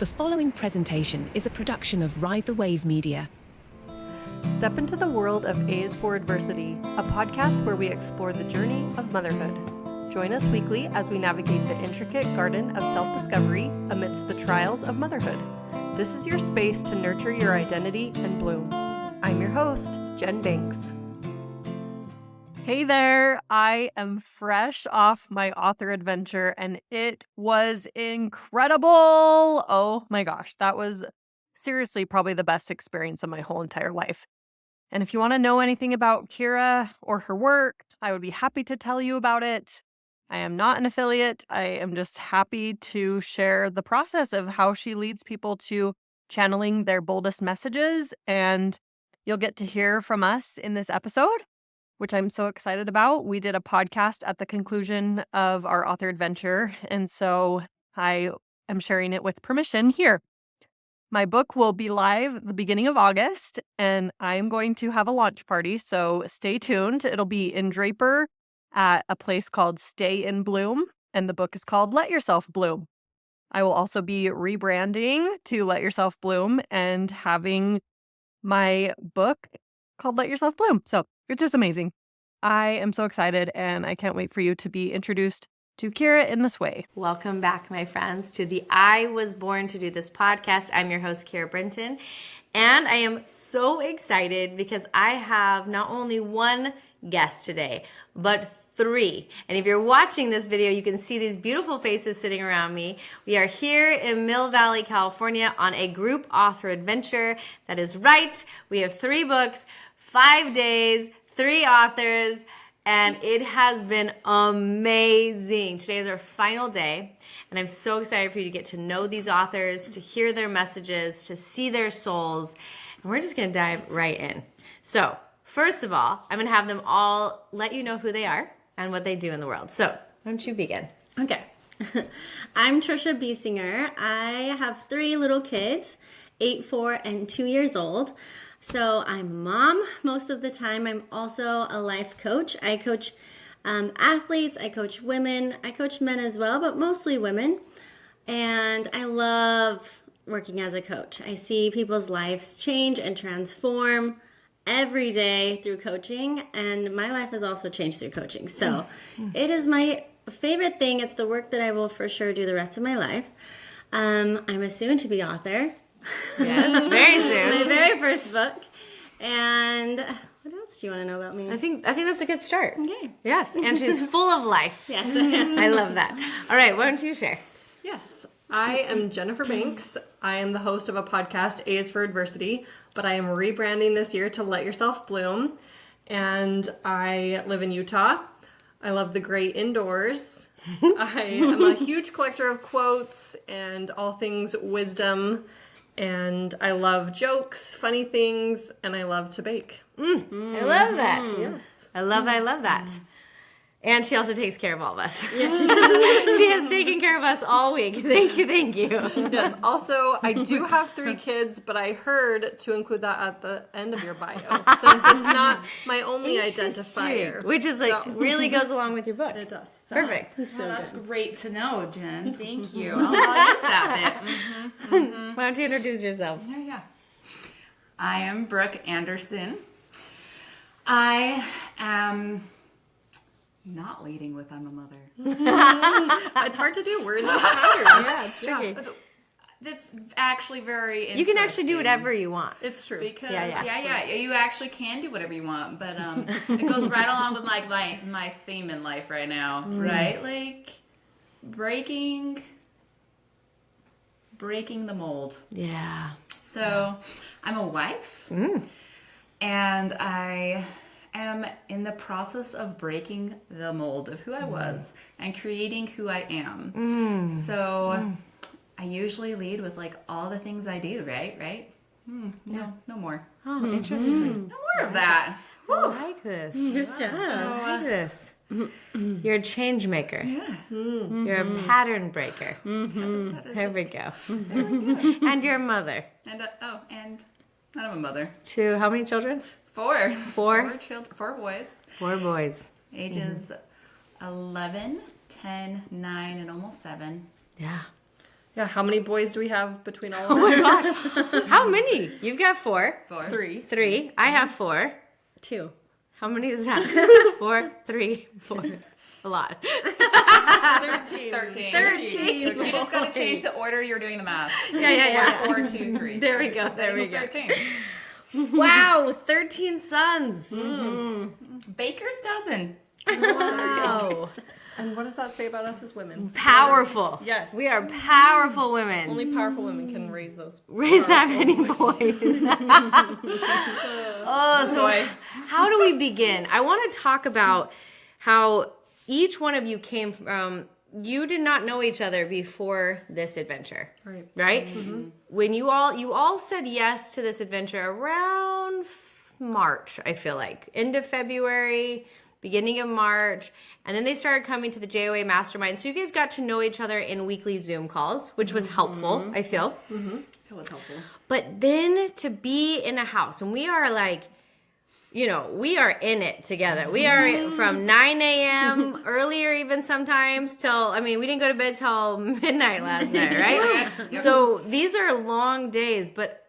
The following presentation is a production of Ride the Wave Media. Step into the world of A is for Adversity, a podcast where we explore the journey of motherhood. Join us weekly as we navigate the intricate garden of self-discovery amidst the trials of motherhood. This is your space to nurture your identity and bloom. I'm your host, Jen Banks. Hey there, I am fresh off my author adventure and it was incredible. Oh my gosh, that was seriously probably the best experience of my whole entire life. And if you want to know anything about Kira or her work, I would be happy to tell you about it. I am not an affiliate. I am just happy to share the process of how she leads people to channeling their boldest messages. And you'll get to hear from us in this episode, which I'm so excited about. We did a podcast at the conclusion of our author adventure, and so I am sharing it with permission here. My book will be live at the beginning of August, and I'm going to have a launch party, so stay tuned. It'll be in Draper at a place called Stay in Bloom, and the book is called Let Yourself Bloom. I will also be rebranding to Let Yourself Bloom and having my book called Let Yourself Bloom. So it's just amazing. I am so excited, and I can't wait for you to be introduced to Kira in this way. Welcome back, my friends, to the I Was Born to Do This podcast. I'm your host, Keira Brinton, and I am so excited because I have not only one guest today, but three. And if you're watching this video, you can see these beautiful faces sitting around me. We are here in Mill Valley, California on a group author adventure. That is right. We have 3 books, 5 days, 3 authors, and it has been amazing. Today is our final day, and I'm so excited for you to get to know these authors, to hear their messages, to see their souls, and we're just going to dive right in. So, first of all, I'm going to have them all let you know who they are and what they do in the world. So, why don't you begin? Okay. I'm Trisha B. I have 3 little kids, 8, 4, and 2 years old. So I'm a mom most of the time. I'm also a life coach. I coach athletes, I coach women, I coach men as well, but mostly women. And I love working as a coach. I see people's lives change and transform every day through coaching, and my life has also changed through coaching. So it is my favorite thing. It's the work that I will for sure do the rest of my life. I'm a soon-to-be author. Yes, very soon. My very first book. And what else do you want to know about me? I think that's a good start. Okay. Yes, and she's full of life. Yes. I love that. All right, why don't you share? Yes, I am Jennifer Banks. I am the host of a podcast, A is for Adversity, but I am rebranding this year to Let Yourself Bloom. And I live in Utah. I love the great indoors. I am a huge collector of quotes and all things wisdom. And I love jokes, funny things, and I love to bake. I love that. Yes. I love that. And she also takes care of all of us. Yeah, she has taken care of us all week. Thank you. Yes. Also, I do have 3 kids, but I heard to include that at the end of your bio, since it's not my only identifier. Which is really goes along with your book. It does. So. Perfect. Oh, that's great to know, Jen. Thank you. I'll use that bit. Why don't you introduce yourself? Yeah. I am Brooke Anderson. I am not leading with I'm a mother. It's hard to do. We're in these patterns. Yeah, it's tricky. That's actually very interesting. You can actually do whatever you want. It's true. Because, Yeah. you actually can do whatever you want. But it goes right along with my theme in life right now, right? Like, breaking the mold. Yeah. So, I'm a wife, and I am in the process of breaking the mold of who I was and creating who I am. So I usually lead with all the things I do, right? No more. Oh, interesting. No more of that. I like this. I like this. You're a change maker. Yeah. You're a pattern breaker. There we go. And you're a mother. And and I'm a mother. To how many children? 4. 4 children. 4 boys. 4 boys. Ages 11, 10, 9, and almost 7. Yeah. Yeah, how many boys do we have between all of us? Oh my gosh. How many? You've got 4. 3. 3. I have 4. 2. How many is that? 4, 3, 4. A lot. 13. 13. You just got to change the order you're doing the math. Yeah. 4, 2, 3. There we go. There we go. 13. Wow, 13 sons. Baker's dozen. Wow. And what does that say about us as women? Powerful. Yes. We are powerful women. Only powerful women can raise that many boys. Oh, so how do we begin? I want to talk about how each one of you came from. You did not know each other before this adventure, right? Mm-hmm. When you all said yes to this adventure around March, I feel like end of February, beginning of March, and then they started coming to the JOA mastermind. So you guys got to know each other in weekly Zoom calls, which was helpful, I feel. Yes. Mm-hmm. That was helpful. But then to be in a house, and we are like, we are in it together. We are from 9 a.m., earlier even sometimes, till, we didn't go to bed till midnight last night, right? Yep. So these are long days, but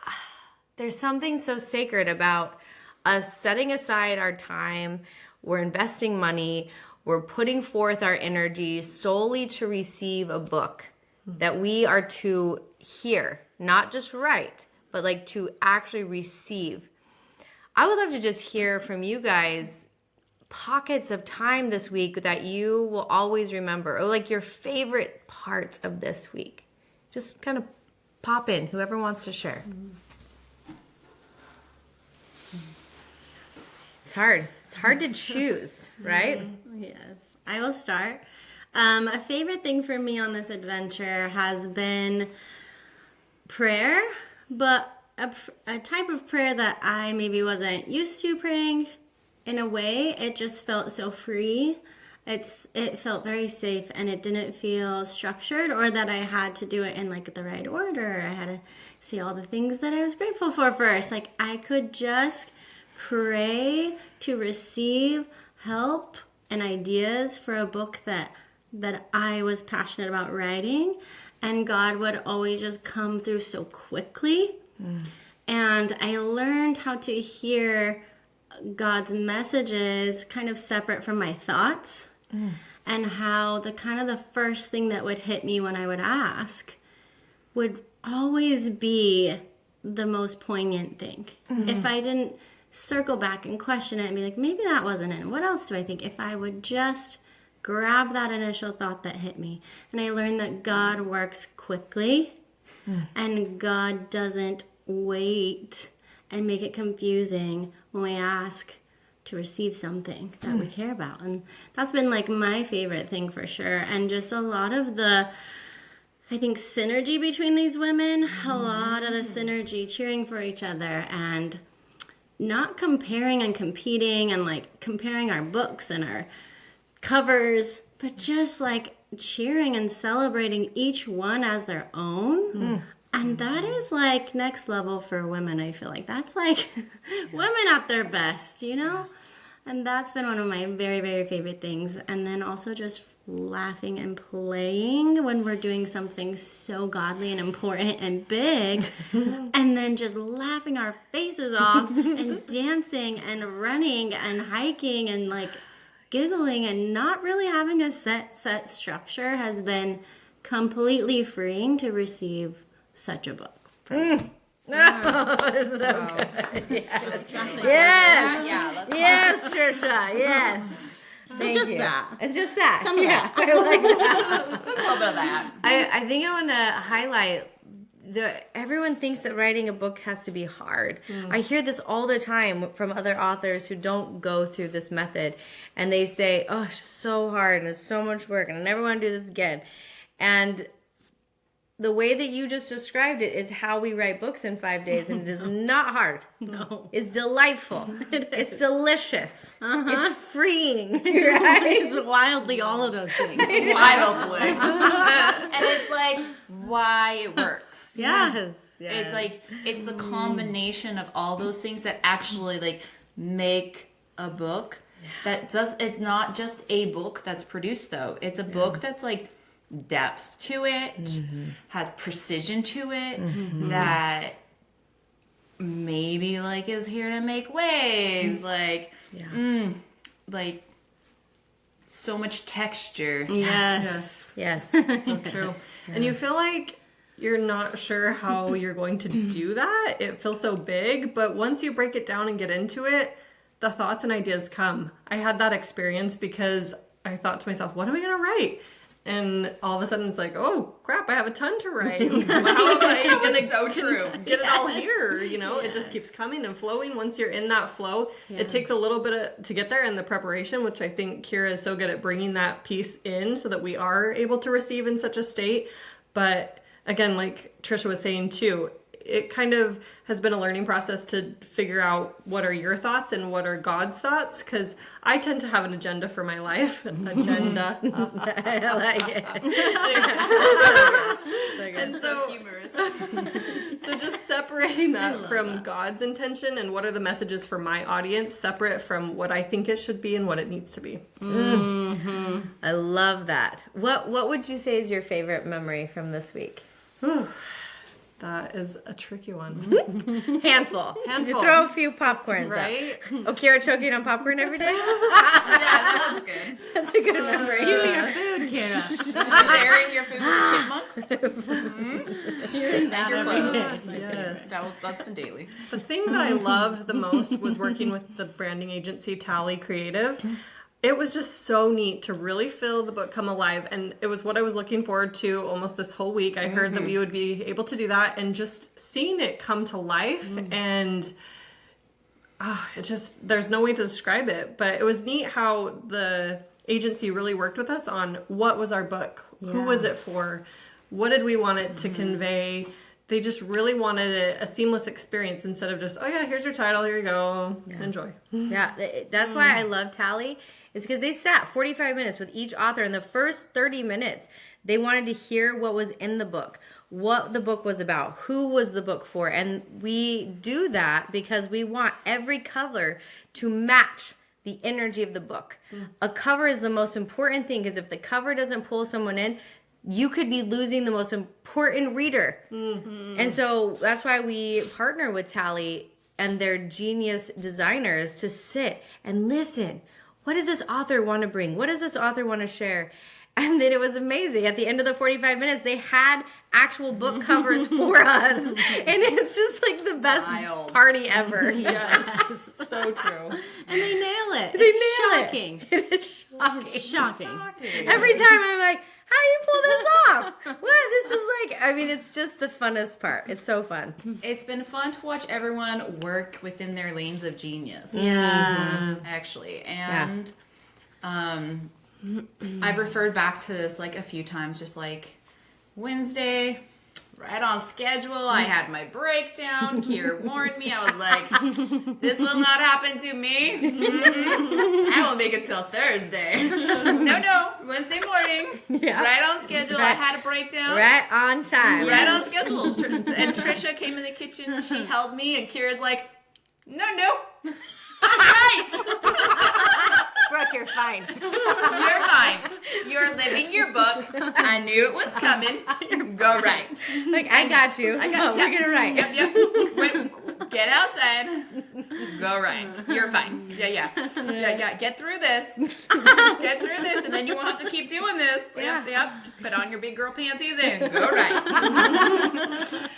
there's something so sacred about us setting aside our time. We're investing money. We're putting forth our energy solely to receive a book that we are to hear, not just write, but like to actually receive. I would love to just hear from you guys pockets of time this week that you will always remember, or like your favorite parts of this week. Just kind of pop in, whoever wants to share. It's hard. It's hard to choose, right? Yes, I will start. A favorite thing for me on this adventure has been prayer, but a type of prayer that I maybe wasn't used to praying. In a way, it just felt so free. It felt very safe, and it didn't feel structured or that I had to do it in like the right order. I had to see all the things that I was grateful for first. Like I could just pray to receive help and ideas for a book that I was passionate about writing, and God would always just come through so quickly. And I learned how to hear God's messages kind of separate from my thoughts, and how the first thing that would hit me when I would ask would always be the most poignant thing. If I didn't circle back and question it and be like, maybe that wasn't it. What else do I think? If I would just grab that initial thought that hit me. And I learned that God works quickly, and God doesn't wait and make it confusing when we ask to receive something that we care about. And that's been like my favorite thing for sure. And just a lot of the, I think, synergy between these women, a lot of the synergy, cheering for each other and not comparing and competing and like comparing our books and our covers, but just like cheering and celebrating each one as their own. And that is like next level for women. I feel like that's like women at their best, And that's been one of my very, very favorite things. And then also just laughing and playing when we're doing something so godly and important and big, and then just laughing our faces off and dancing and running and hiking and like giggling and not really having a set structure has been completely freeing to receive such a book. Oh, it's so good. Yes, Trisha. Yes. So just that. It's just that. Some of that. I like that. There's a little bit of that. I think I want to highlight everyone thinks that writing a book has to be hard. I hear this all the time from other authors who don't go through this method, and they say, "Oh, it's just so hard and it's so much work, and I never want to do this again." And the way that you just described it is how we write books in 5 days, and it is not hard. No. It's delightful. It's delicious. It's freeing. Right? It's wildly all of those things. Wildly. And it's like why it works. Yes. It's like it's the combination of all those things that actually like make a book that does. It's not just a book that's produced though. It's a book that's like depth to it, has precision to it, that maybe like is here to make waves, like so much texture. Yes. So true. And you feel like you're not sure how you're going to do that. It feels so big, but once you break it down and get into it, the thoughts and ideas come. I had that experience because I thought to myself, what am I going to write? And all of a sudden it's like, oh crap, I have a ton to write. How am I going to get it all here? You know, it just keeps coming and flowing. Once you're in that flow, it takes a little bit to get there, and the preparation, which I think Kira is so good at bringing that piece in so that we are able to receive in such a state. But again, like Trisha was saying too, it kind of has been a learning process to figure out what are your thoughts and what are God's thoughts, because I tend to have an agenda for my life. Agenda. I like it. And so humorous. So just separating that from God's intention and what are the messages for my audience, separate from what I think it should be and what it needs to be. I love that. What would you say is your favorite memory from this week? That is a tricky one. Handful. You throw a few popcorns right? up. Oh, Kira choking on popcorn every day? Yeah, that one's good. That's a good memory. Chewing your food, Kira. Sharing your food with the chipmunks. And your clothes. Yes. So that's been daily. The thing that I loved the most was working with the branding agency Tally Creative. It was just so neat to really feel the book come alive, and it was what I was looking forward to almost this whole week. I heard that we would be able to do that, and just seeing it come to life, and it just, there's no way to describe it, but it was neat how the agency really worked with us on what was our book, who was it for, what did we want it to convey. They just really wanted a seamless experience instead of just, oh yeah, here's your title, here you go, enjoy. Yeah, that's why I love Tally, is because they sat 45 minutes with each author. In the first 30 minutes, they wanted to hear what was in the book, what the book was about, who was the book for. And we do that because we want every cover to match the energy of the book. A cover is the most important thing, because if the cover doesn't pull someone in, you could be losing the most important reader. And so that's why we partner with Tally and their genius designers to sit and listen. What does this author want to bring? What does this author want to share? And then it was amazing. At the end of the 45 minutes, they had actual book covers for us. And it's just like the best party ever. Yes, so true. And they nail it. They It's nail shocking. It is shocking. It's shocking. Every time I'm like, how do you pull this off? What? This is like, I mean, it's just the funnest part. It's so fun. It's been fun to watch everyone work within their lanes of genius. Yeah. Actually. And I've referred back to this like a few times, just like Wednesday, right on schedule. I had my breakdown. Kira warned me. I was like, this will not happen to me. I will make it till Thursday. No, Wednesday morning. Yeah. Right on schedule. I had a breakdown. Right on time. Right on schedule. And Trisha came in the kitchen. She held me, and Kira's like, no. I'm right. Brooke, you're fine. You're fine. You're living your book. I knew it was coming. Go right. Like, I got you. We're going to write. Yep. Get outside. Go right. You're fine. Yeah. Get through this. Get through this, and then you won't have to keep doing this. Yep. Put on your big girl panties and go right.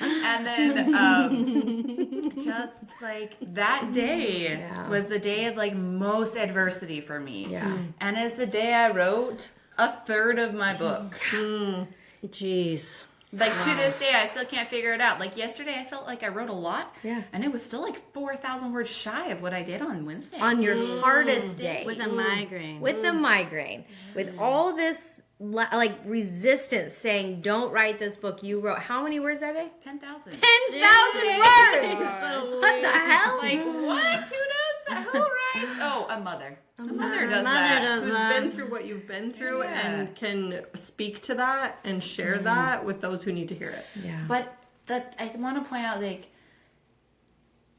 And then, just like that day was the day of like most adversity for me. Yeah. And it's the day I wrote a third of my book. Jeez. Like, to this day, I still can't figure it out. Like, yesterday, I felt like I wrote a lot. Yeah. And it was still, like, 4,000 words shy of what I did on Wednesday. On your hardest day. With a migraine. With the migraine. With all this, like, resistance saying, don't write this book. You wrote, how many words that day? 10,000. 10,000 words! What the hell? Like, what? Who does that? Who writes? Oh, a mother. A mother does mother that. does Who's that. been through what you've been through and can speak to that and share that with those who need to hear it. Yeah. But I want to point out, like,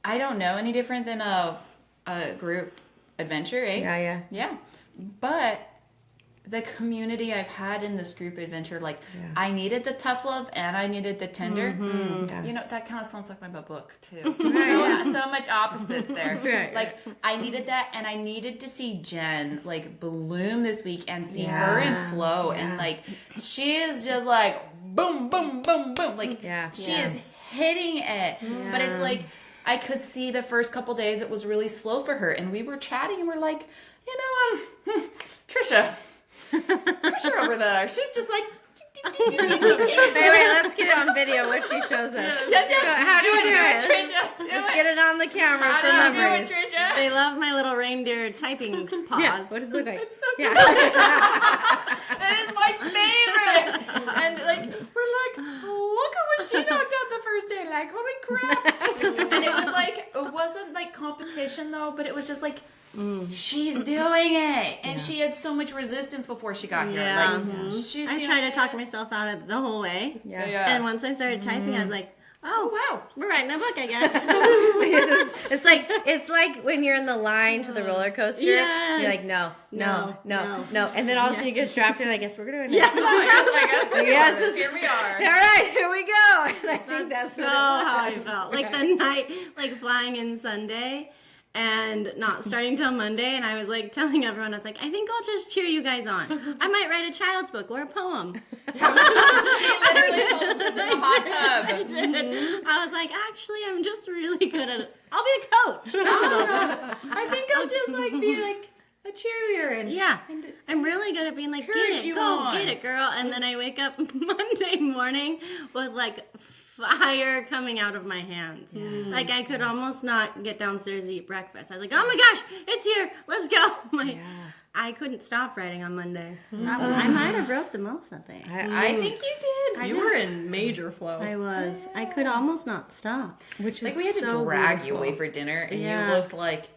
I don't know any different than a group adventure, eh? Yeah. Yeah. But the community I've had in this group adventure, like I needed the tough love and I needed the tender. You know, that kind of sounds like my book too. So much opposites there. Like I needed that, and I needed to see Jen like bloom this week and see her in flow, and like she is just like boom, boom, boom, boom. Like she is hitting it, but it's like I could see the first couple days it was really slow for her, and we were chatting and we're like, you know, Trisha over there, she's just like Wait, let's get it on video what she shows us. How do you do it, Trisha? Let's get it on the camera for memories. Trisha? They love my little reindeer typing paws. Yeah. What does it look like? It's so good. That is my favorite. And like we're like, look at what she knocked out the first day. Like, holy crap. And it was like, it wasn't like competition though, but it was just like, she's doing it, and she had so much resistance before she got here. She's. I tried to talk myself out of it the whole way. And once I started typing, I was like, oh wow, we're writing a book, I guess. it's like when you're in the line to the roller coaster. Yes. You're like, no, and then all of a sudden you get strapped in. I guess we're gonna. Here we are. All right, here we go. And I think that's so how I felt. Like the night, like flying in Sunday. And not starting till Monday, and I was like telling everyone, I was like, I think I'll just cheer you guys on. I might write a child's book or a poem. She literally told us this in the hot tub. I did. I was like, actually, I'm just really good at it. I'll be a coach. I think I'll just like be like a cheerleader and I'm really good at being like, get it, get it, girl. And then I wake up Monday morning with like fire coming out of my hands. Like I could almost not get downstairs to eat breakfast. I was like, oh my gosh, it's here. Let's go. Like I couldn't stop writing on Monday. I might have wrote the most that day. I think you did. You were in major flow. I was. I could almost not stop. Which is like we had to so drag beautiful. you away for dinner, and you looked like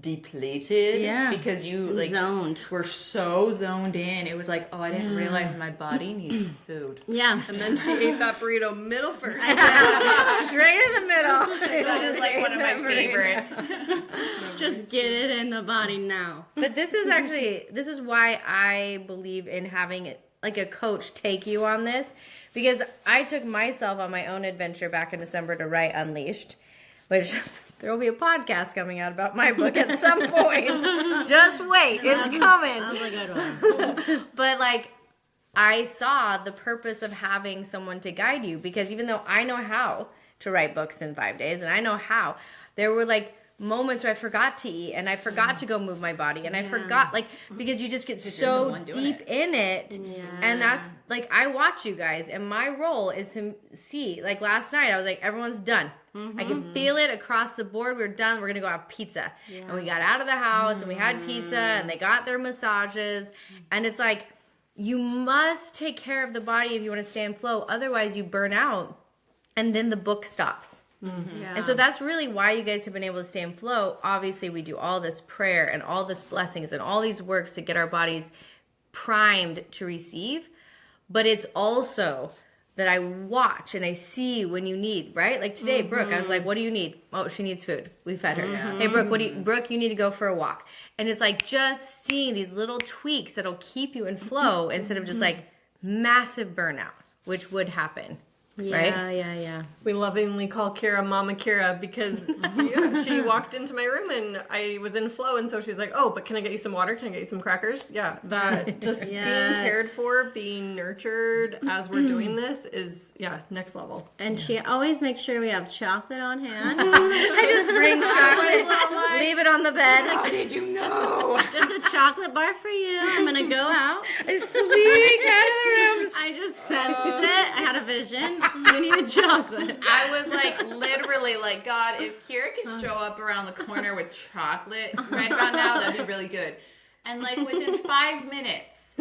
depleted because you like zoned. were so zoned in. It was like, oh, I didn't realize my body needs food. Yeah. And then she ate that burrito middle first. Straight in the middle. That is like one of my favorites. Just get it in the body now. But this is why I believe in having like a coach take you on this, because I took myself on my own adventure back in December to write Unleashed, which there will be a podcast coming out about my book at some point. Just wait, it's coming. That was a good one. But like, I saw the purpose of having someone to guide you, because even though I know how to write books in 5 days, and I know how, there were like moments where I forgot to eat, and I forgot to go move my body, and I forgot, like, because you just get so deep in it. And that's like, I watch you guys, and my role is to see, like last night I was like, everyone's done. I can feel it across the board. We're done. We're going to go have pizza. And we got out of the house and we had pizza, and they got their massages. And it's like, you must take care of the body if you want to stay in flow. Otherwise you burn out, and then the book stops. And so that's really why you guys have been able to stay in flow. Obviously we do all this prayer and all this blessings and all these works to get our bodies primed to receive. But it's also that I watch and I see when you need, right? Like today, Brooke, I was like, what do you need? Oh, she needs food. We fed her. Hey, Brooke, Brooke, you need to go for a walk. And it's like just seeing these little tweaks that'll keep you in flow instead of just like massive burnout, which would happen. Right? Yeah. We lovingly call Kira Mama Kira because she walked into my room and I was in flow, and so she's like, oh, but can I get you some water? Can I get you some crackers? Yeah, that just being cared for, being nurtured as we're doing this is, next level. And she always makes sure we have chocolate on hand. I just bring chocolate, leave it on the bed. How did you know? Just a chocolate bar for you. I'm going to go out. I sneak out of the room. I just sensed it. I had a vision. You need a chocolate. I was like, literally like, God, if Kira could show up around the corner with chocolate right about now, that'd be really good. And like within 5 minutes,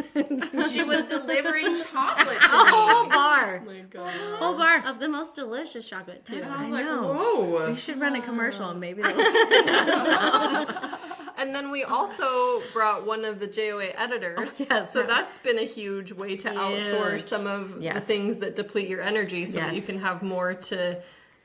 she was delivering chocolate to me. A whole bar. Oh my God. Whole bar of the most delicious chocolate too. I was like, know. whoa. We should run a commercial and maybe they'll send us. And then we also brought one of the JOA editors. So that's been a huge way to outsource some of the things that deplete your energy so that you can have more to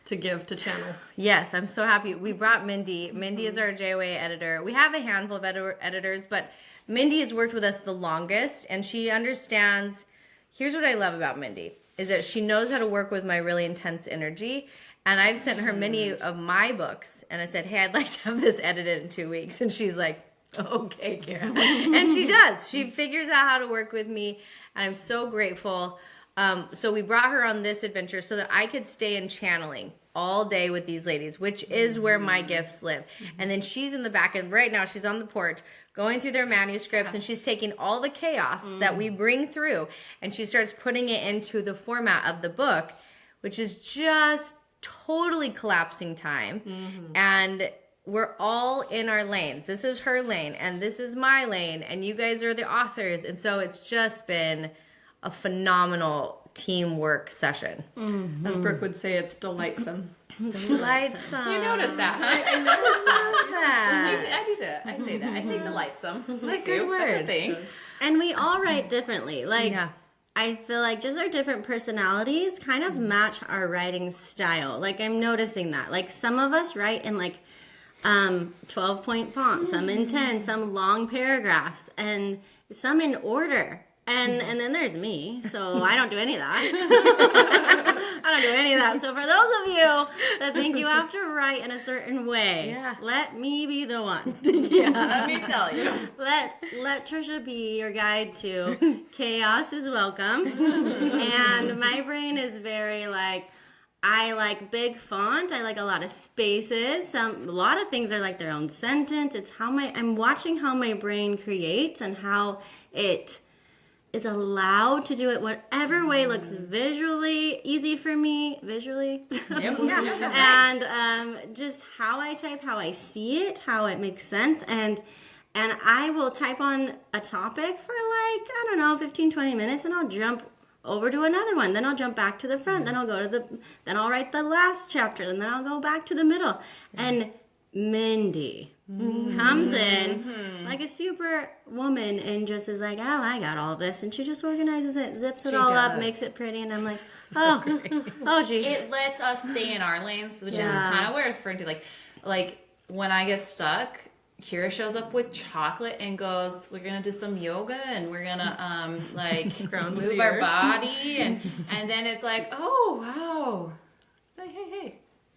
to give to channel. Yes, I'm so happy. We brought Mindy. Mindy is our JOA editor. We have a handful of editors, but Mindy has worked with us the longest, and she understands. Here's what I love about Mindy, is that she knows how to work with my really intense energy. And I've sent her many of my books, and I said, hey, I'd like to have this edited in 2 weeks. And she's like, okay, Kira. And she does. She figures out how to work with me, and I'm so grateful. So we brought her on this adventure so that I could stay in channeling all day with these ladies, which is where my gifts live. And then she's in the back, and right now she's on the porch going through their manuscripts, and she's taking all the chaos that we bring through, and she starts putting it into the format of the book, which is just totally collapsing time. And we're all in our lanes. This is her lane, and this is my lane, and you guys are the authors. And so it's just been a phenomenal teamwork session. As Brooke would say, it's delightsome. Delightsome. You noticed that, huh? I noticed that. I do that. I say that. I say delightsome. I do. good word. That's a thing. And we all write differently. Like, Yeah. I feel like just our different personalities kind of match our writing style. Like, I'm noticing that. Like, some of us write in, like, 12-point font, some in 10, some long paragraphs, and some in order. And then there's me, so I don't do any of that. I don't do any of that. So for those of you that think you have to write in a certain way, let me be the one. Let me tell you. Let Trisha be your guide to chaos is welcome. And my brain is very like, I like big font. I like a lot of spaces. A lot of things are like their own sentence. It's how I'm watching how my brain creates and how it is allowed to do it whatever way looks visually easy for me. Visually. And just how I type, how I see it, how it makes sense. And I will type on a topic for like, I don't know, 15, 20 minutes, and I'll jump over to another one. Then I'll jump back to the front. Then I'll go to then I'll write the last chapter, and then I'll go back to the middle. And Mindy comes in like a super woman and just is like, oh, I got all this. And she just organizes it, zips it all up, makes it pretty. And I'm like, oh, geez. It lets us stay in our lanes, which is just kind of where it's referring to. Like when I get stuck, Kira shows up with chocolate and goes, we're gonna do some yoga and we're gonna move our body, and then it's like, oh wow, hey.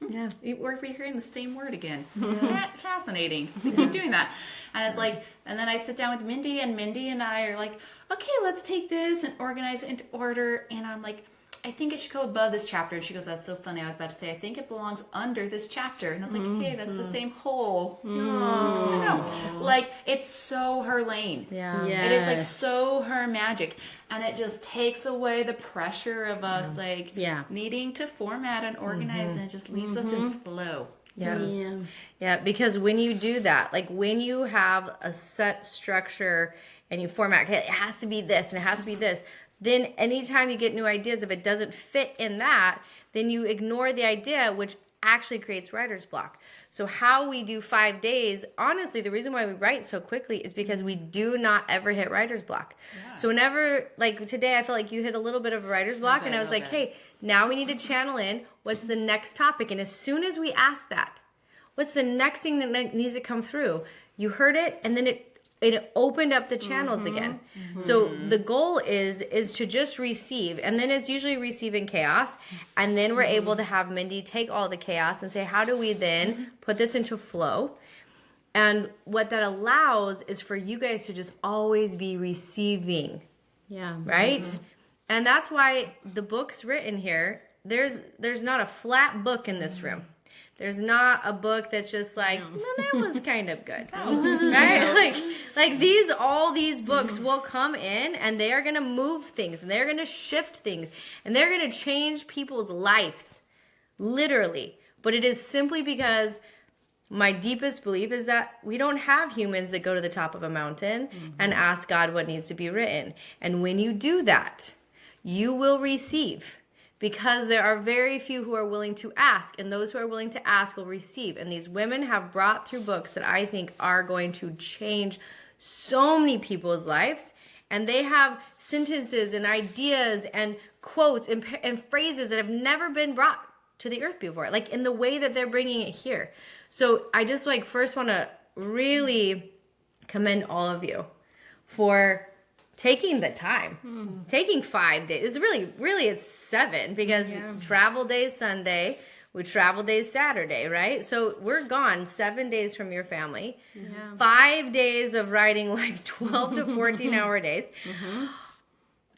Yeah, we're hearing the same word again. Fascinating. We keep doing that. And it's like, and then I sit down with Mindy, and Mindy and I are like, okay, let's take this and organize it into order. And I'm like, I think it should go above this chapter. And she goes, that's so funny. I was about to say, I think it belongs under this chapter. And I was like, hey, that's the same hole. I don't know. Like, it's so her lane. Yeah. It is like so her magic. And it just takes away the pressure of us needing to format and organize, and it just leaves us in flow. Yes. Yeah, because when you do that, like when you have a set structure and you format, okay, it has to be this and it has to be this, then anytime you get new ideas, if it doesn't fit in that, then you ignore the idea, which actually creates writer's block. So how we do 5 days, honestly, the reason why we write so quickly is because we do not ever hit writer's block. Yeah. So whenever, like today, I felt like you hit a little bit of a writer's block, and I was like, hey, now we need to channel in what's the next topic. And as soon as we ask that, what's the next thing that needs to come through, you heard it, and then it opened up the channels again. So the goal is to just receive, and then it's usually receiving chaos, and then we're able to have Mindy take all the chaos and say, how do we then put this into flow? And what that allows is for you guys to just always be receiving. Yeah. Right? And that's why the book's written here. There's not a flat book in this room. There's not a book that's just like, no, that was kind of good. Right? Like all these books will come in, and they are going to move things, and they're going to shift things, and they're going to change people's lives, literally. But it is simply because my deepest belief is that we don't have humans that go to the top of a mountain and ask God what needs to be written. And when you do that, you will receive. Because there are very few who are willing to ask, and those who are willing to ask will receive. And these women have brought through books that I think are going to change so many people's lives. And they have sentences and ideas and quotes and phrases that have never been brought to the earth before, like in the way that they're bringing it here. So I just like first want to really commend all of you for taking the time, taking 5 days. It's really it's 7 because travel day is Sunday. We travel days Saturday, right? So we're gone 7 days from your family. 5 days of writing like 12 to 14 hour days.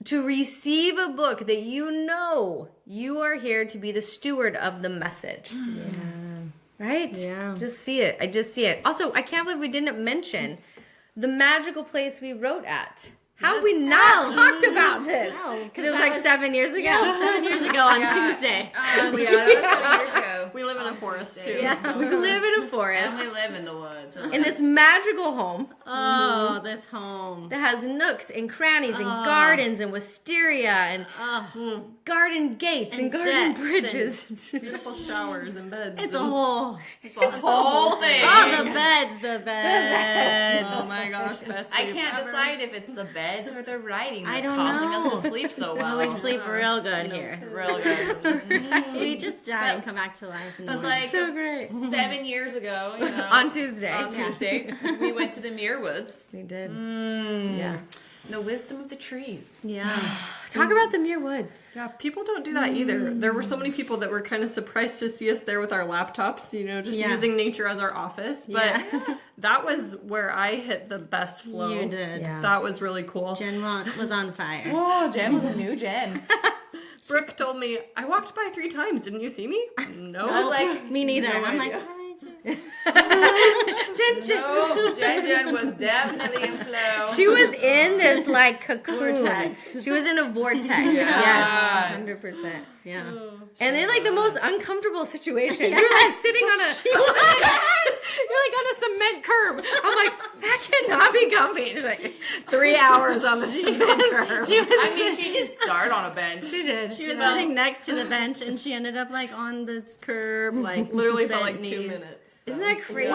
To receive a book that you know you are here to be the steward of the message. Right? Yeah. Just see it. I just see it. Also, I can't believe we didn't mention the magical place we wrote at. How have we not talked about this? Because it was like 7 years ago. Yeah, 7 years ago on Tuesday. That was 7 years ago. We live in a forest too. Yeah, we live in a forest. And we live in the woods. In this magical home Oh, this home. that has nooks and crannies and gardens and wisteria and garden gates and garden decks bridges. Beautiful showers and beds. It's a whole. It's the whole thing. Oh, the beds. Oh my gosh, best I sleep can't ever. decide if it's the beds or the writing that's don't causing know. us to sleep so well. We sleep real good here. Real good. We just die and come back to life. In the But morning. like So great. 7 years ago, you know, On Tuesday. on Tuesday, we went to the Muir Woods. We did. Yeah. The wisdom of the trees. Yeah. Talk about the Muir Woods. Yeah, people don't do that either. There were so many people that were kind of surprised to see us there with our laptops, you know, just using nature as our office. But that was where I hit the best flow. You did. Yeah. That was really cool. Jen was on fire. Oh, Jen was a new Jen. Brooke told me, I walked by 3 times. Didn't you see me? No. I was like, Me neither. No I'm idea. like, hi, Jen. no, Jen was definitely in flow. She was in this like cocoon. Vortex. She was in a vortex. Yeah. Yes, 100%. Yeah. And in like the most uncomfortable situation. You're like sitting on a you're like on a cement curb. I'm like, that cannot be comfy. She's like 3 hours on the cement curb. I mean, she did start on a bench. She did. She was sitting next to the bench and she ended up like on the curb, like Literally felt bent like 2 knees. minutes. Isn't that crazy?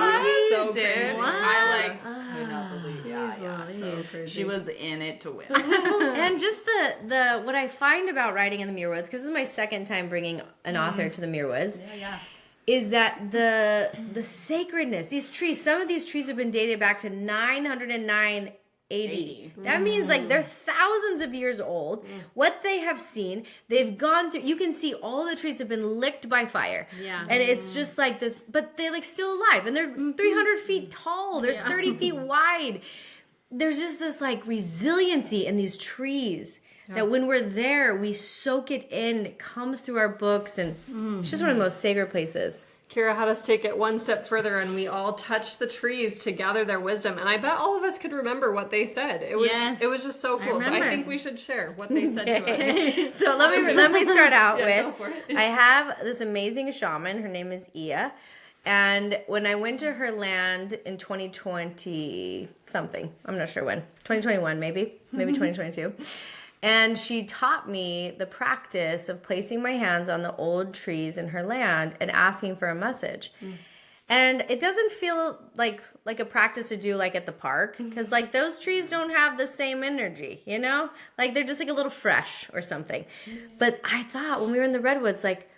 So Did. crazy. I like could not believe. Yeah. So crazy. She was in it to win. And just the what I find about writing in the Muir Woods, because this is my second time bringing an author to the Muir Woods, is that the sacredness, these trees, some of these trees have been dated back to 909 AD. That means like they're thousands of years old. What they have seen, they've gone through, you can see all the trees have been licked by fire. Yeah. And it's just like this, but they're like still alive and they're 300 feet tall. They're 30 feet wide. There's just this like resiliency in these trees that when we're there, we soak it in. It comes through our books and it's just one of the most sacred places. Kira had us take it one step further and we all touched the trees to gather their wisdom. And I bet all of us could remember what they said. It was just so cool. So I remember. think we should share what they said to us. So let me start out Yeah, go with, for it. I have this amazing shaman. Her name is Ia. And when I went to her land in 2020 something, I'm not sure when, 2021 maybe 2022. And she taught me the practice of placing my hands on the old trees in her land and asking for a message. And it doesn't feel like a practice to do like at the park, because like those trees don't have the same energy, you know? Like they're just like a little fresh or something. But I thought when we were in the Redwoods, like,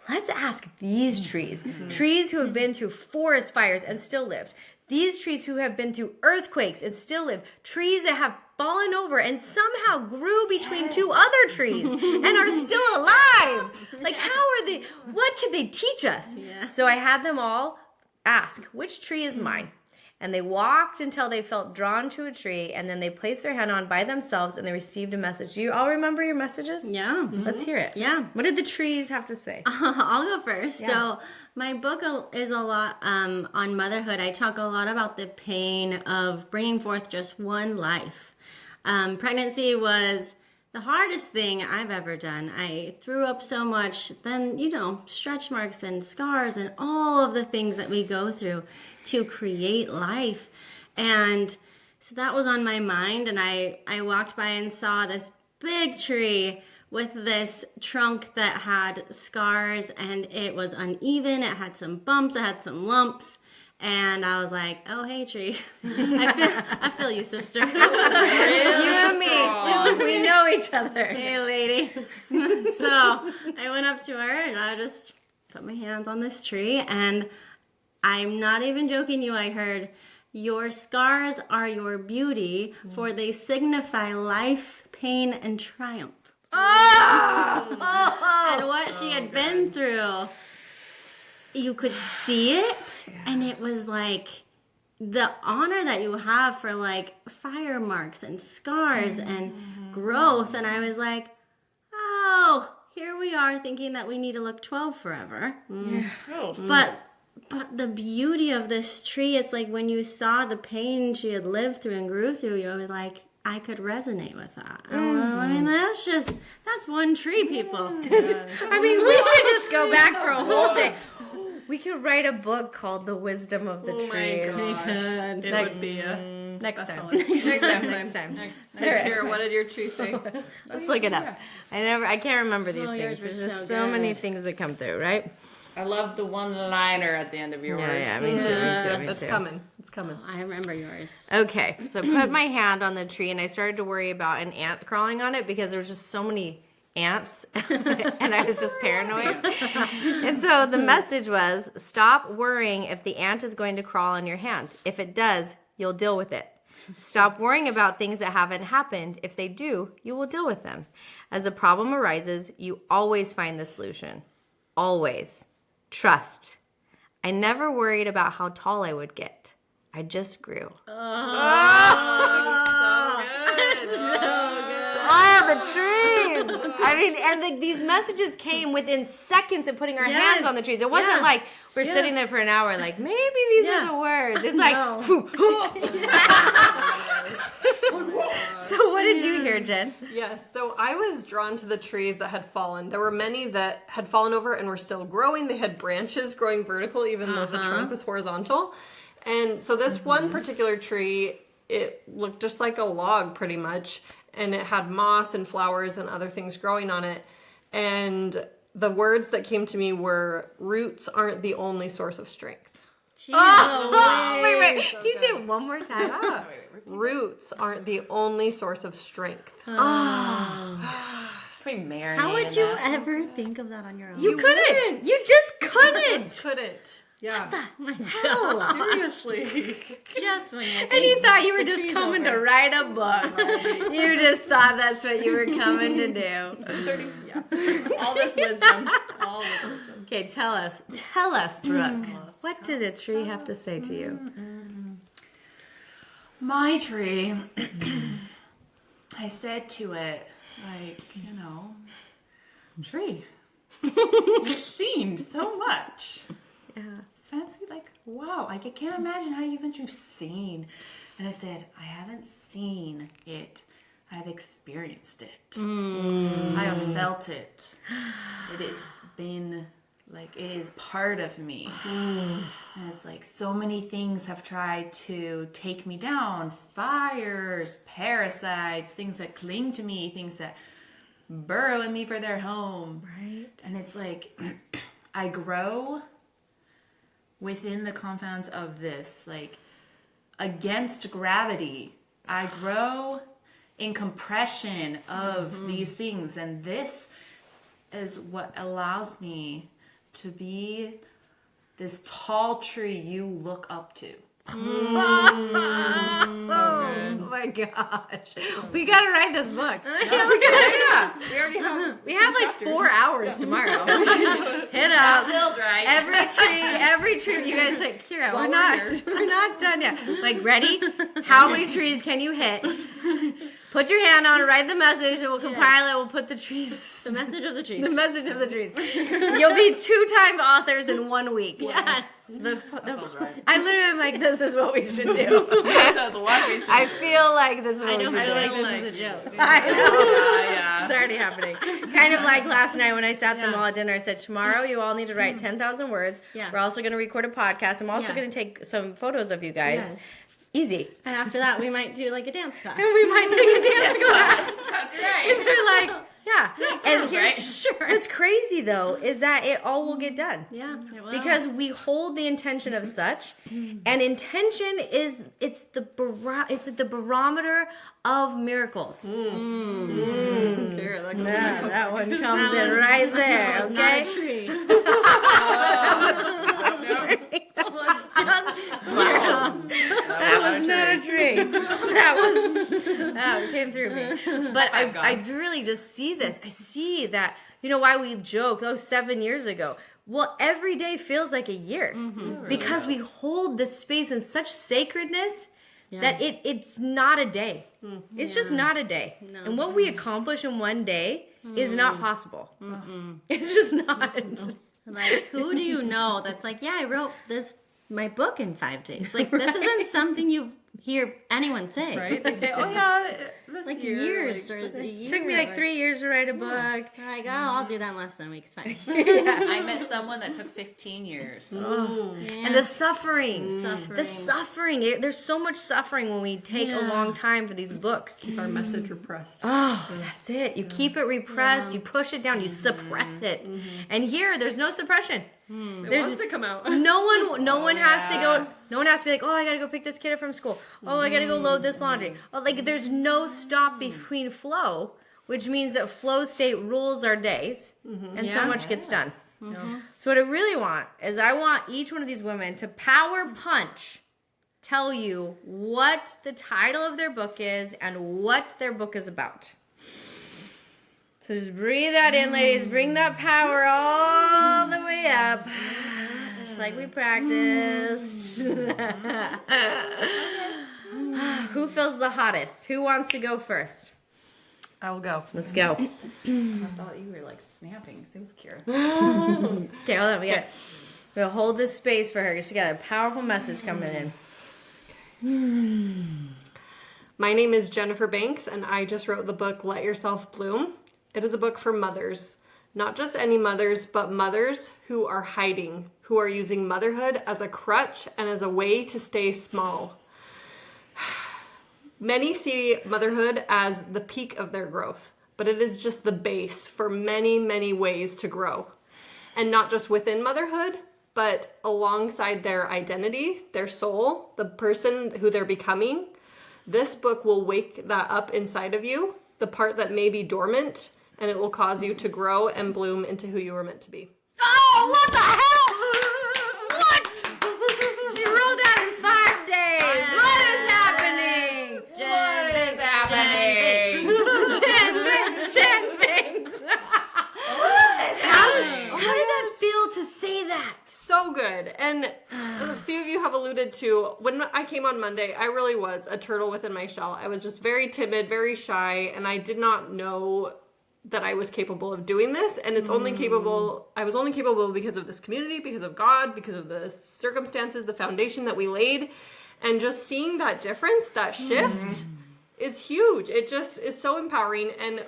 let's ask these trees, trees who have been through forest fires and still lived. These trees who have been through earthquakes and still live. Trees that have fallen over and somehow grew between two other trees and are still alive. Like how are they, what could they teach us? Yeah. So I had them all ask, which tree is mine? And they walked until they felt drawn to a tree, and then they placed their hand on by themselves and they received a message. Do you all remember your messages? Yeah. Let's hear it. Yeah. What did the trees have to say? I'll go first. Yeah. So my book is a lot on motherhood. I talk a lot about the pain of bringing forth just one life. Pregnancy was the hardest thing I've ever done. I threw up so much, then, stretch marks and scars and all of the things that we go through to create life. And so that was on my mind. And I walked by and saw this big tree with this trunk that had scars, and it was uneven. It had some bumps, it had some lumps. And I was like, "Oh, hey, tree, I feel you, sister. You and me, we know each other. Hey, lady." So I went up to her and I just put my hands on this tree, and I'm not even joking you. I heard, "Your scars are your beauty, for they signify life, pain, and triumph." And what she had been through, you could see it, and it was like the honor that you have for like fire marks and scars and growth. And I was like, oh, here we are thinking that we need to look 12 forever. But the beauty of this tree, it's like when you saw the pain she had lived through and grew through, you were like, I could resonate with that. Well, I mean, that's one tree, people. I mean, we should just go back for a whole day. We could write a book called The Wisdom of the Trees. Oh my gosh. It would be a Next time. Next time. Kira, what did your tree say? Let's look it up. I can't remember these things. yours were There's just so so good. many things that come through, right? I love the one-liner at the end of yours. Yeah, me too. That's coming. It's coming. I remember yours. Okay, so I put my hand on the tree and I started to worry about an ant crawling on it because there was just so many ants and I was just paranoid. And so the message was, stop worrying if the ant is going to crawl on your hand. If it does, you'll deal with it. Stop worrying about things that haven't happened. If they do, you will deal with them. As a problem arises, you always find the solution. Always. Trust. I never worried about how tall I would get. I just grew. Oh, the trees. I mean, and these messages came within seconds of putting our hands on the trees. It wasn't like we're sitting there for an hour like, maybe these are the words. It's like, So what did you hear, Jen? Yes, so I was drawn to the trees that had fallen. There were many that had fallen over and were still growing. They had branches growing vertical even though the trunk was horizontal. And so this one particular tree, it looked just like a log pretty much. And it had moss and flowers and other things growing on it. And the words that came to me were, roots aren't the only source of strength. Wait. Can you say it one more time? Roots aren't the only source of strength. Can we marinate How would in you this? ever think of that on your own? You couldn't. You just couldn't. Couldn't. Yeah. my God. Seriously. Just when you And you thought you were just coming to write a book. You just thought that's what you were coming to do. All this wisdom. Okay, tell us, Brooke. What did a tree have to say to you? My tree, I said to it, like, tree, you've seen so much. Yeah. Fancy, like, wow, I can't imagine how you've seen. And I said, I haven't seen it. I've experienced it. I have felt it. It has been, like, it is part of me. And it's like so many things have tried to take me down. Fires, parasites, things that cling to me, things that burrow in me for their home. Right. And it's like, I grow within the confines of this, like, against gravity. I grow in compression of these things, and this is what allows me to be this tall tree you look up to. Oh my gosh. We got to write this book. We have like 4 hours tomorrow. Hit up. Feels right. Every tree. You guys like, Kira, we're not done yet. Like, ready? How many trees can you hit? Put your hand on it, write the message, and we'll compile it. We'll put the trees. The message of the trees. The message of the trees. You'll be 2-time authors in 1 week. Yes. That feels right. I literally am like, this is what we should do. That's what we should I feel like this is what I we don't should feel do. like this is a joke. I know. yeah. It's already happening. Kind of like last night when I sat them all at dinner. I said, tomorrow you all need to write 10,000 words. Yeah. We're also going to record a podcast. I'm also Yeah. going to take some photos of you guys. Easy. And after that, we might do like a dance class. And we might take a dance class. That's right. And they're like, yeah. And here's right. what's crazy though is that it all will get done. Yeah, it will. Because we hold the intention of such, and intention is the barometer of miracles. Kira, that goes in That one comes in right there. that was not Okay. a tree. That came through me. But I really just see this. I see that, why we joke, 7 years ago. Well, every day feels like a year because we hold this space in such sacredness that it's not a day. It's just not a day. No. And what we accomplish in one day is not possible. It's just not. Like, who do you know that's like, I wrote my book in 5 days. Like, this isn't something you hear anyone say. Right? They say, this like year. Years or a year. It took me like 3 years to write a book. They're like, I'll do that in less than a week. It's fine. I met someone that took 15 years. And the suffering. The suffering. There's so much suffering when we take a long time for these books. Keep our message repressed. Oh, that's it. You keep it repressed. You push it down. You suppress it. And here, there's no suppression. It wants to come out. No one has to go. No one has to be like, I gotta go pick this kid up from school. I gotta go load this laundry. There's no stop between flow, which means that flow state rules our days, and so much gets done. So what I really want is I want each one of these women to power punch, tell you what the title of their book is and what their book is about. So just breathe that in, ladies. Bring that power all the way up. Just like we practiced. Who feels the hottest? Who wants to go first? I will go. Let's go. I thought you were like snapping. It was Kira. Okay, hold on. We're going to hold this space for her because she got a powerful message coming in. My name is Jennifer Banks, and I just wrote the book Let Yourself Bloom. It is a book for mothers. Not just any mothers, but mothers who are hiding, who are using motherhood as a crutch and as a way to stay small. Many see motherhood as the peak of their growth, but it is just the base for many, many ways to grow. And not just within motherhood, but alongside their identity, their soul, the person who they're becoming. This book will wake that up inside of you, the part that may be dormant, and it will cause you to grow and bloom into who you were meant to be. Oh, what the hell? What? She wrote that in 5 days. What is happening? What is happening? Jen Banks. How did that feel to say that? So good. And as a few of you have alluded to, when I came on Monday, I really was a turtle within my shell. I was just very timid, very shy, and I did not know that I was capable of doing this. And I was only capable because of this community, because of God, because of the circumstances, the foundation that we laid. And just seeing that difference, that shift is huge. It just is so empowering. And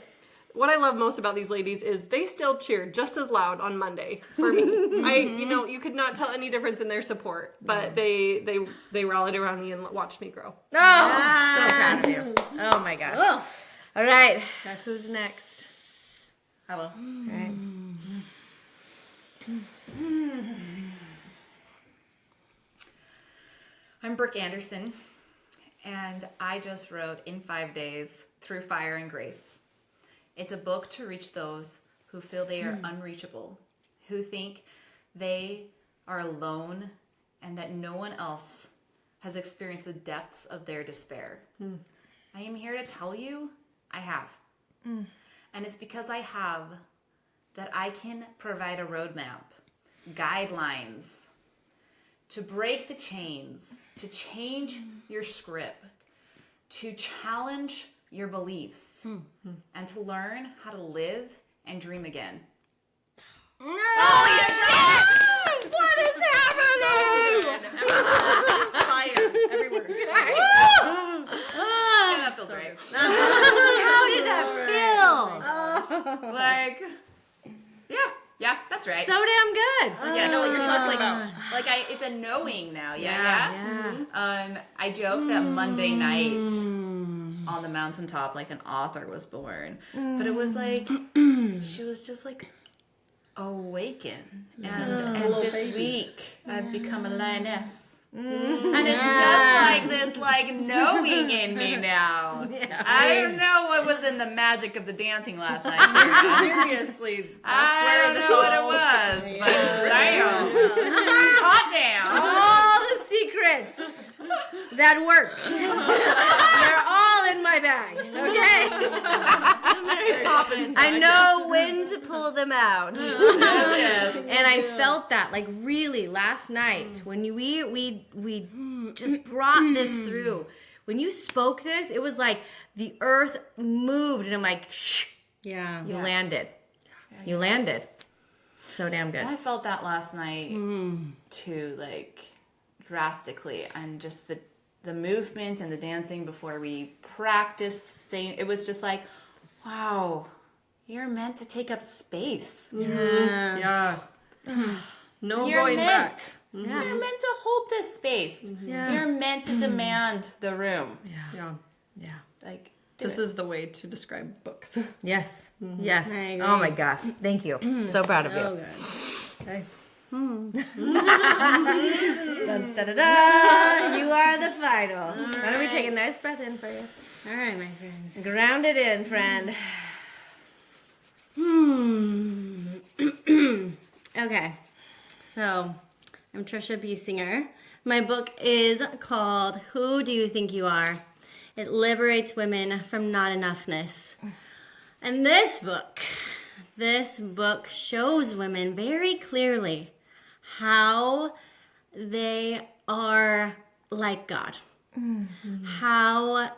what I love most about these ladies is they still cheered just as loud on Monday for me. You could not tell any difference in their support, but they rallied around me and watched me grow. Oh, so proud of you. Oh my gosh. Oh. All right. Now who's next? I will. All right. I'm Brooke Anderson, and I just wrote In 5 Days, Through Fire and Grace. It's a book to reach those who feel they are unreachable, who think they are alone and that no one else has experienced the depths of their despair. I am here to tell you I have. And it's because I have that I can provide a roadmap, guidelines, to break the chains, to change your script, to challenge your beliefs, and to learn how to live and dream again. Oh, yes! What is happening? Fire everywhere. Yeah, that feels right. How did that feel? Like, yeah, that's right. So damn good. Yeah, no, you're just it's a knowing now. Yeah. I joke that Monday night on the mountaintop, like an author was born, but it was like she was just like awakened, and this week I've become a lioness. And it's just like this, like, knowing in me now. I don't know what was in the magic of the dancing last night. Seriously, I don't know what it was, but damn. Hot damn. All the secrets that work. They're all in my bag, okay? I know when to pull them out. Yes. And I felt that, like, really last night when we just brought this through. When you spoke this, it was like the earth moved, and I'm like, shh. Yeah. You landed. You landed. So damn good. And I felt that last night too, like drastically, and just the movement and the dancing before we practiced. It was just like, wow, you're meant to take up space. Yeah. No You're going back. meant. You're meant to hold this space. Yeah. You're meant to demand the room. Yeah. Yeah. Like This is the way to describe books. Yes. Yes. I agree. Oh my gosh. Thank you. So proud of you. So good. Okay. Dun, da, da, da. You are the final. Why don't we take a nice breath in for you? All right, my friends. Ground it in, friend. Okay, so I'm Trisha B. Singer. My book is called Who Do You Think You Are? It liberates women from not enoughness. And this book shows women very clearly how they are like God. How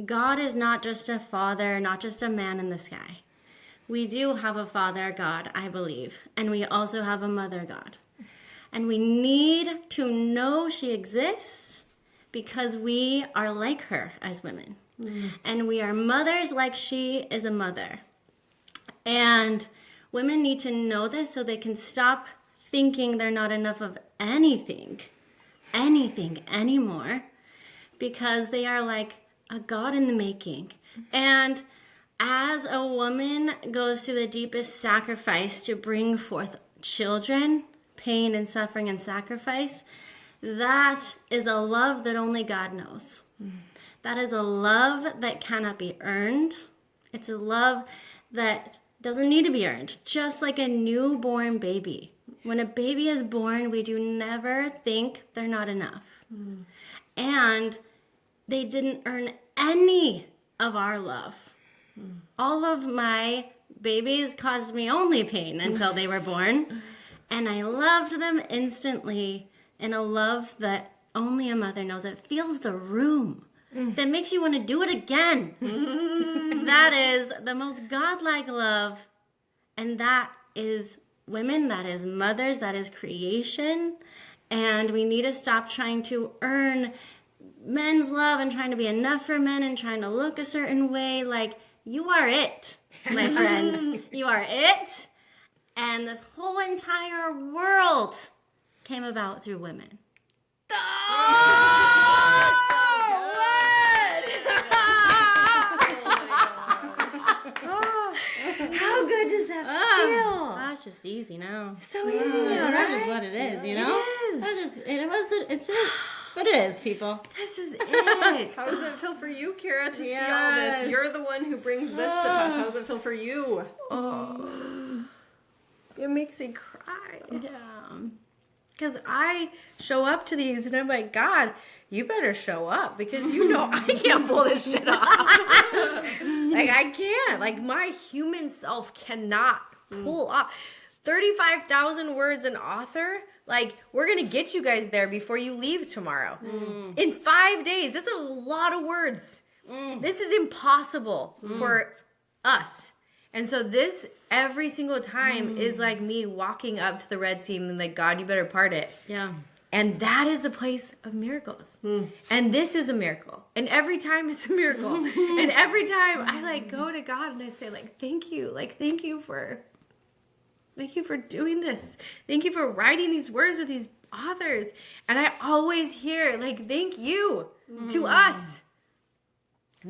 God is not just a father, not just a man in the sky. We do have a father God, I believe, and we also have a mother God. And we need to know she exists because we are like her as women. And we are mothers like she is a mother. And women need to know this so they can stop thinking they're not enough of anything anymore, because they are like a God in the making. And as a woman goes to the deepest sacrifice to bring forth children, pain and suffering and sacrifice, that is a love that only God knows. That is a love that cannot be earned. It's a love that doesn't need to be earned, just like a newborn baby. When a baby is born, we do never think they're not enough. And they didn't earn any of our love. All of my babies caused me only pain until they were born. And I loved them instantly in a love that only a mother knows. It fills the room. That makes you want to do it again. That is the most godlike love. And that is women, that is mothers, that is creation. And we need to stop trying to earn men's love and trying to be enough for men and trying to look a certain way. Like, you are it, my friends. You are it. And this whole entire world came about through women. How good does that feel? That's just easy now. So easy now, That's right? just what it is, you know? It is. It's what it is, people. This is it. How does it feel for you, Kira, to see all Yes. this? You're the one who brings this to us. How does it feel for you? Oh, it makes me cry. Yeah. Because I show up to these and I'm like, God, you better show up because you know I can't pull this shit off. Like, I can't. Like, my human self cannot pull off. 35,000 words an author. Like, we're going to get you guys there before you leave tomorrow. In 5 days. That's a lot of words. This is impossible for us. And so this, every single time, is like me walking up to the Red Sea and like, God, you better part it. Yeah. And that is the place of miracles. And this is a miracle. And every time it's a miracle. And every time I like go to God and I say like, thank you. Like, thank you for doing this. Thank you for writing these words with these authors. And I always hear like, thank you to us.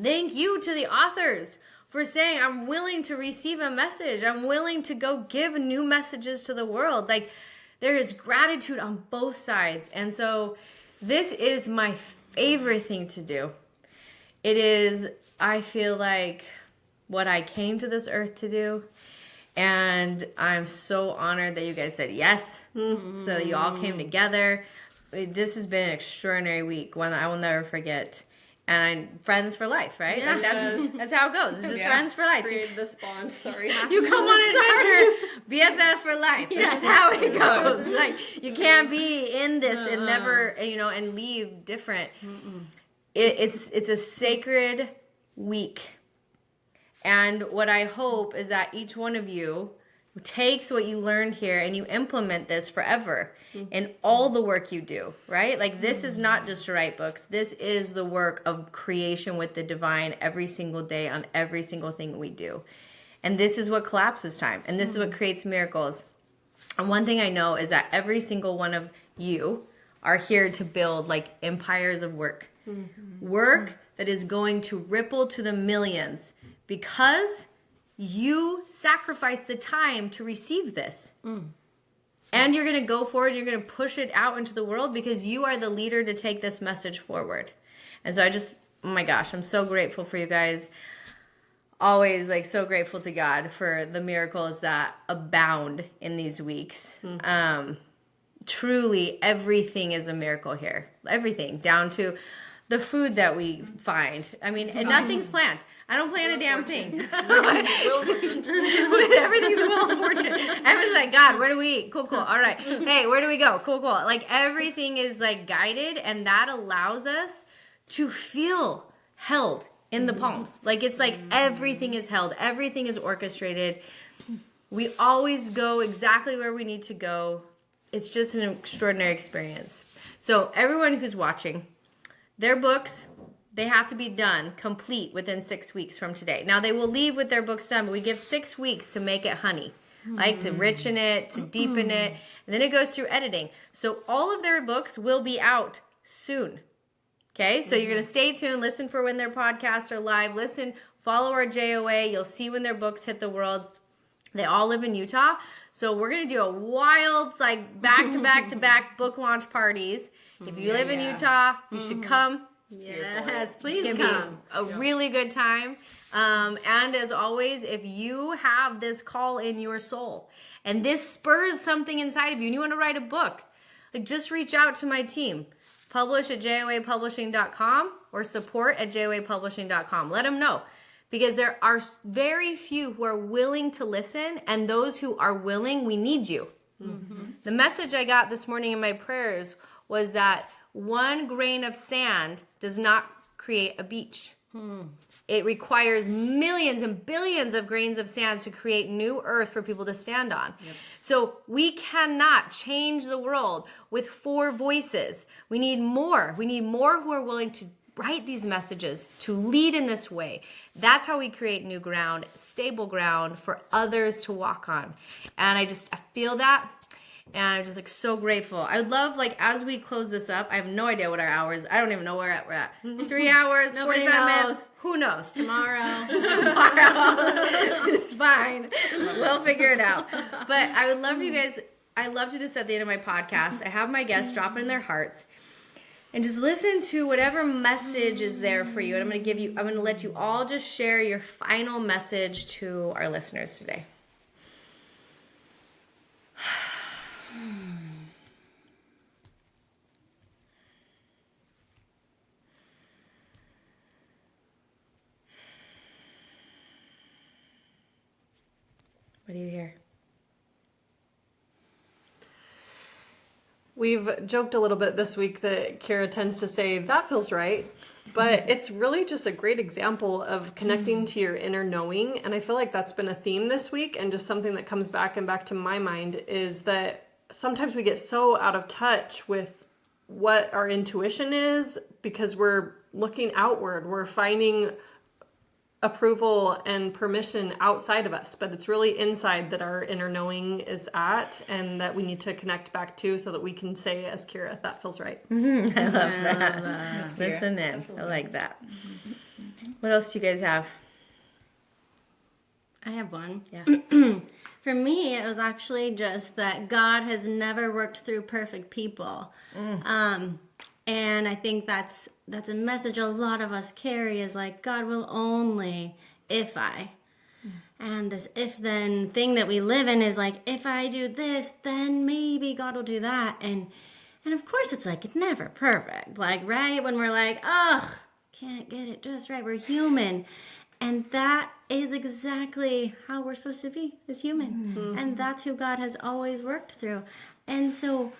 Thank you to the authors for saying, I'm willing to receive a message. I'm willing to go give new messages to the world. Like, there is gratitude on both sides. And so this is my favorite thing to do. It is, I feel like, what I came to this earth to do. And I'm so honored that you guys said yes. So you all came together. This has been an extraordinary week, one that I will never forget. And friends for life, right? Yes. Like that's how it goes. It's just friends for life. Created this bond. Sorry. You come on an adventure, BFF for life. This is how it goes. Like you can't be in this and never, and leave different. It's a sacred week, and what I hope is that each one of you takes what you learned here and you implement this forever in all the work you do, right? Like this is not just to write books. This is the work of creation with the divine every single day on every single thing we do. And this is what collapses time. And this is what creates miracles. And one thing I know is that every single one of you are here to build like empires of work. Work that is going to ripple to the millions because you sacrifice the time to receive this. And you're going to go forward. You're going to push it out into the world because you are the leader to take this message forward. And so oh my gosh, I'm so grateful for you guys. Always like so grateful to God for the miracles that abound in these weeks. Truly, everything is a miracle here. Everything, down to the food that we find. I mean, and nothing's planned. I don't plan a damn thing. Everything's Wheel of Fortune. Everything's like, God, where do we eat? Cool. All right. Hey, where do we go? Cool. Like everything is like guided, and that allows us to feel held in the palms. Like it's like everything is held. Everything is orchestrated. We always go exactly where we need to go. It's just an extraordinary experience. So everyone who's watching, their books, they have to be done, complete within 6 weeks from today. Now, they will leave with their books done, but we give 6 weeks to make it honey, like to richen it, to deepen it, and then it goes through editing. So all of their books will be out soon. Okay, so you're going to stay tuned, listen for when their podcasts are live, follow our JOA. You'll see when their books hit the world. They all live in Utah. So we're going to do a wild, like back-to-back book launch parties. If you live in Utah, you should come. Yes, please it's gonna be a really good time. And as always, if you have this call in your soul and this spurs something inside of you and you want to write a book, like just reach out to my team. Publish at joapublishing.com or support at joapublishing.com. Let them know. Because there are very few who are willing to listen, and those who are willing, we need you. The message I got this morning in my prayers was that one grain of sand does not create a beach. It requires millions and billions of grains of sand to create new earth for people to stand on. So we cannot change the world with 4 voices. We need more. We need more who are willing to write these messages, to lead in this way. That's how we create new ground, stable ground for others to walk on. And I feel that. And I'm just like so grateful. I would love, like, as we close this up, I have no idea what our hours. I don't even know where we're at. 3 hours, 45 minutes. Who knows? Tomorrow. It's fine. We'll figure it out. But I would love for you guys. I love to do this at the end of my podcast. I have my guests drop it in their hearts. And just listen to whatever message is there for you. And I'm going to let you all just share your final message to our listeners today. What do you hear? We've joked a little bit this week that Kira tends to say, that feels right. But it's really just a great example of connecting to your inner knowing. And I feel like that's been a theme this week. And just something that comes back to my mind is that sometimes we get so out of touch with what our intuition is because we're looking outward. We're finding approval and permission outside of us, but it's really inside that our inner knowing is at, and that we need to connect back to so that we can say, as Kira, that feels right. I love that. Listen in. I like that. What else do you guys have? I have one. Yeah. For me, it was actually just that God has never worked through perfect people. And I think that's a message a lot of us carry, is like, God will only if I. And this if-then thing that we live in is like, if I do this, then maybe God will do that. And And of course, it's like never perfect. Like, right? When we're like, ugh, can't get it just right. We're human. And that is exactly how we're supposed to be as human. Mm-hmm. And that's who God has always worked through. And so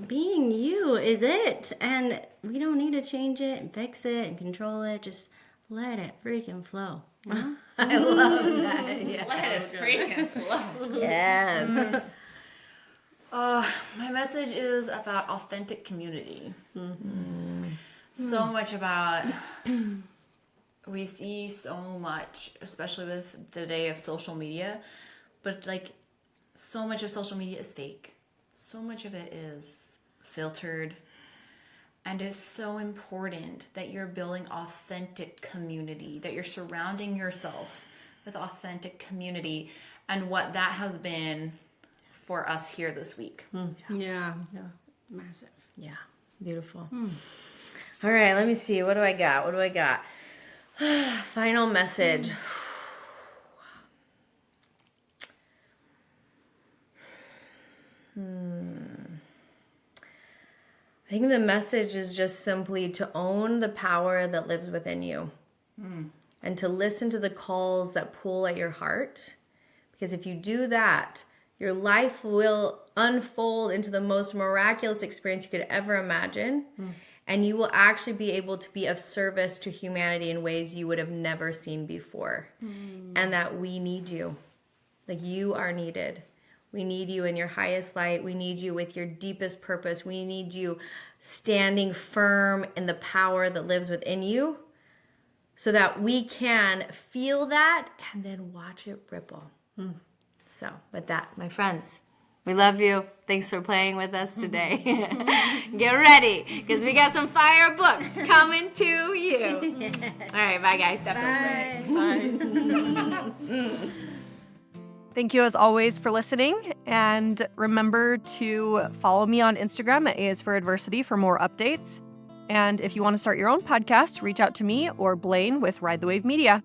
being you is it. And we don't need to change it and fix it and control it. Just let it freaking flow. You know? I love that. Yes. Let it freaking flow. Yes. My message is about authentic community. So much about, we see so much, especially with the day of social media, but like so much of social media is fake. So much of it is filtered. And it's so important that you're building authentic community, that you're surrounding yourself with authentic community, and what that has been for us here this week. Yeah. Massive. Yeah. Beautiful. All right, let me see. What do I got? Final message. I think the message is just simply to own the power that lives within you and to listen to the calls that pull at your heart. Because if you do that, your life will unfold into the most miraculous experience you could ever imagine. And you will actually be able to be of service to humanity in ways you would have never seen before. And that we need you. Like, you are needed. We need you in your highest light. We need you with your deepest purpose. We need you standing firm in the power that lives within you so that we can feel that and then watch it ripple. So with that, my friends, we love you. Thanks for playing with us today. Get ready, because we got some fire books coming to you. All right, bye, guys. Bye. Thank you as always for listening. And remember to follow me on Instagram at A is for Adversity for more updates. And if you want to start your own podcast, reach out to me or Blaine with Ride the Wave Media.